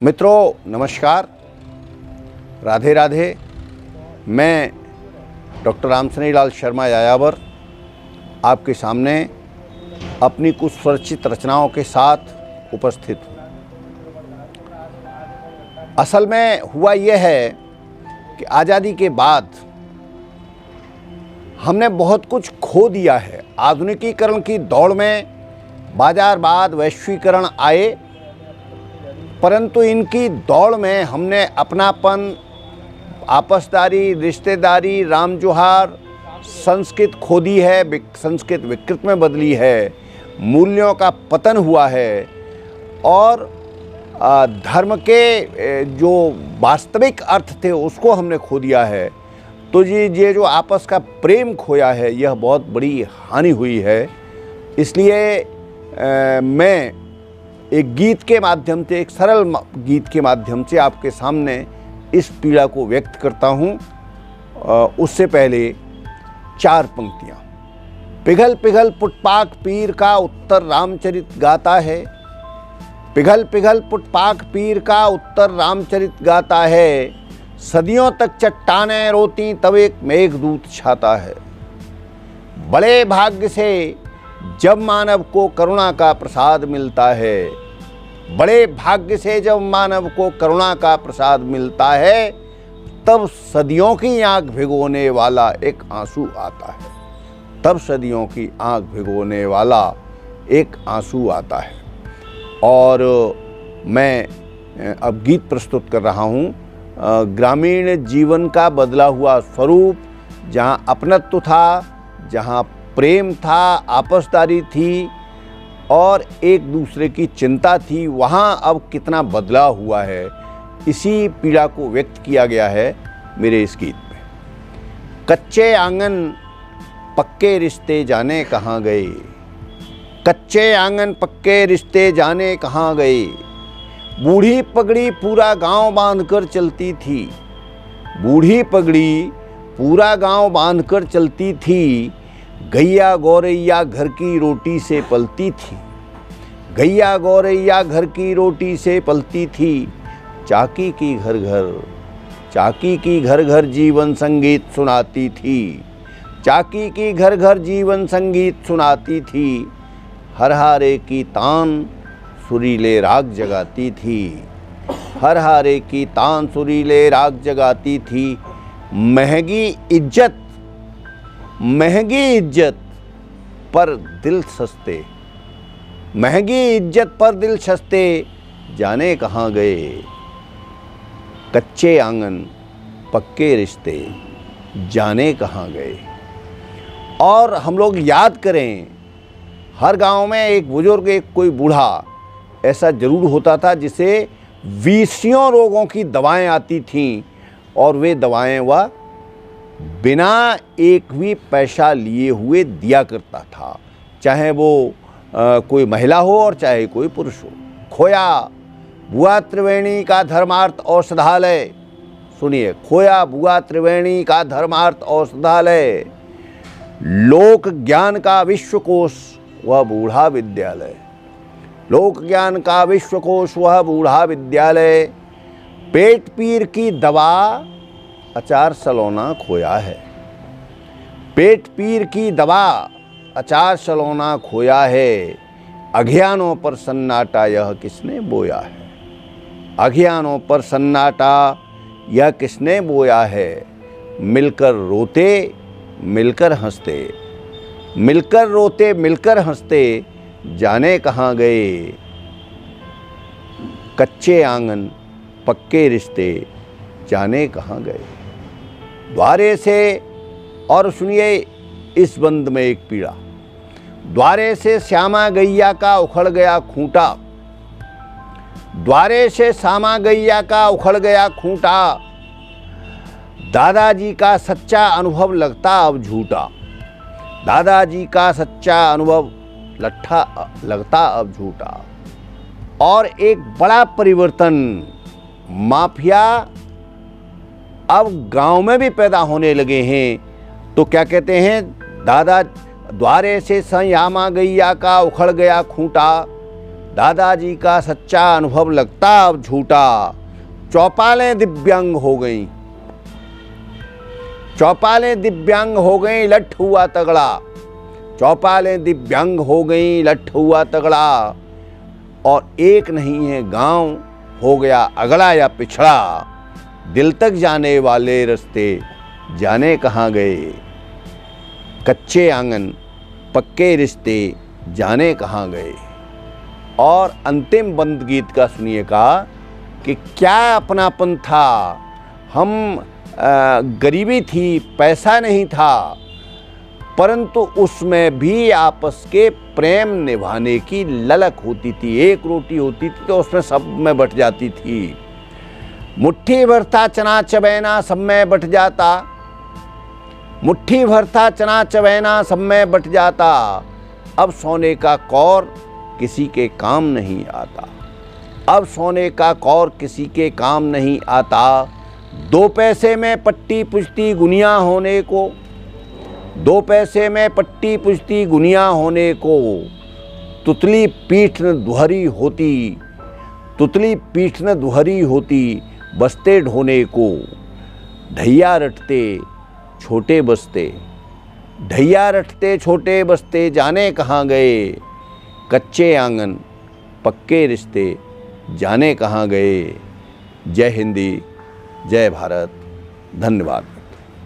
मित्रों नमस्कार, राधे राधे। मैं डॉक्टर रामशनि शर्मा यायावर आपके सामने अपनी कुछ स्वरचित रचनाओं के साथ उपस्थित हूँ। असल में हुआ यह है कि आज़ादी के बाद हमने बहुत कुछ खो दिया है। आधुनिकीकरण की दौड़ में बाजारवाद, वैश्वीकरण आए, परंतु इनकी दौड़ में हमने अपनापन, आपसदारी, रिश्तेदारी, राम जोहार, संस्कृत खो दी है, संस्कृत विकृत में बदली है, मूल्यों का पतन हुआ है और धर्म के जो वास्तविक अर्थ थे उसको हमने खो दिया है। तो ये जो आपस का प्रेम खोया है, यह बहुत बड़ी हानि हुई है। इसलिए मैं एक गीत के माध्यम से, एक सरल गीत के माध्यम से आपके सामने इस पीड़ा को व्यक्त करता हूँ। उससे पहले चार पंक्तियाँ। पिघल पिघल पुटपाक पीर का उत्तर रामचरित गाता है। पिघल पिघल पुटपाक पीर का उत्तर रामचरित गाता है। सदियों तक चट्टानें रोती तब एक मेघदूत छाता है। बड़े भाग्य से जब मानव को करुणा का प्रसाद मिलता है, बड़े भाग्य से जब मानव को करुणा का प्रसाद मिलता है, तब सदियों की आंख भिगोने वाला एक आंसू आता है। तब सदियों की आंख भिगोने वाला एक आंसू आता है। और मैं अब गीत प्रस्तुत कर रहा हूँ। ग्रामीण जीवन का बदला हुआ स्वरूप, जहाँ अपनत्व था, जहाँ प्रेम था, आपसदारी थी और एक दूसरे की चिंता थी, वहाँ अब कितना बदलाव हुआ है, इसी पीड़ा को व्यक्त किया गया है मेरे इस गीत में। कच्चे आंगन पक्के रिश्ते जाने कहाँ गए। कच्चे आंगन पक्के रिश्ते जाने कहाँ गए। बूढ़ी पगड़ी पूरा गांव बांधकर चलती थी। बूढ़ी पगड़ी पूरा गांव बांधकर चलती थी। गैया गौरैया घर की रोटी से पलती थी। गैया गौरैया घर की रोटी से पलती थी। चाकी की घर घर, चाकी की घर घर जीवन संगीत सुनाती थी। चाकी की घर घर जीवन संगीत सुनाती थी। हर हारे की तान सुरीले राग जगाती थी। हर हारे की तान सुरीले राग जगाती थी। महंगी इज्जत, महंगी इज्जत पर दिल सस्ते। महंगी इज्जत पर दिल सस्ते जाने कहाँ गए। कच्चे आंगन पक्के रिश्ते जाने कहाँ गए। और हम लोग याद करें, हर गांव में एक बुजुर्ग, एक कोई बूढ़ा ऐसा जरूर होता था जिसे 20 रोगों की दवाएं आती थीं और वे दवाएं वह बिना एक भी पैसा लिए हुए दिया करता था, चाहे वो कोई महिला हो और चाहे कोई पुरुष हो। खोया बुआ त्रिवेणी का धर्मार्थ औषधालय। सुनिए, खोया बुआ त्रिवेणी का धर्मार्थ औषधालय। लोक ज्ञान का विश्वकोश वह बूढ़ा विद्यालय। लोक ज्ञान का विश्वकोश वह बूढ़ा विद्यालय। पेट पीर की दवा अचार सलोना खोया है। पेट पीर की दवा अचार सलोना खोया है। अज्ञानों पर सन्नाटा यह किसने बोया है। अज्ञानों पर सन्नाटा यह किसने बोया है। मिलकर रोते मिलकर हंसते, मिलकर रोते मिलकर हंसते जाने कहाँ गए। कच्चे आंगन पक्के रिश्ते जाने कहाँ गए। द्वारे से, और सुनिए इस बंद में एक पीड़ा। द्वारे से श्यामा गैया का उखड़ गया खूंटा। द्वारे से श्यामा गैया का उखड़ गया खूंटा। दादाजी का सच्चा अनुभव लगता अब झूठा। दादाजी का सच्चा अनुभव लगता अब झूठा। और एक बड़ा परिवर्तन, माफिया अब गांव में भी पैदा होने लगे हैं। तो क्या कहते हैं, दादा द्वारे से श्यामा गैया का उखड़ गया खूंटा। दादाजी का सच्चा अनुभव लगता अब झूठा। चौपालें दिव्यांग हो गईं, चौपालें दिव्यांग हो गईं, लठ हुआ तगड़ा। चौपालें दिव्यांग हो गईं, लठ हुआ तगड़ा। और एक नहीं है गांव, हो गया अगला या पिछड़ा। दिल तक जाने वाले रास्ते जाने कहाँ गए। कच्चे आंगन पक्के रिश्ते जाने कहाँ गए। और अंतिम बंद गीत का सुनिएगा कि क्या अपनापन था। हम गरीबी थी, पैसा नहीं था, परंतु उसमें भी आपस के प्रेम निभाने की ललक होती थी। एक रोटी होती थी तो उसमें सब में बट जाती थी। मुट्ठी भर था चना चबैना सब में बट जाता। मुट्ठी भर था चना चबैना सब में बट जाता। अब सोने का कौर किसी के काम नहीं आता। अब सोने का कौर किसी के काम नहीं आता। 2 पैसे में पट्टी पुश्ती गुनिया होने को, 2 पैसे में पट्टी पुश्ती गुनिया होने को। तुतली पीठ न दुहरी होती, तुतली पीठ न दुहरी होती बस्ते ढोने को। ढैया रटते छोटे बस्ते, ढैया रटते छोटे बस्ते जाने कहाँ गए। कच्चे आंगन पक्के रिश्ते जाने कहाँ गए। जय हिंदी, जय भारत, धन्यवाद।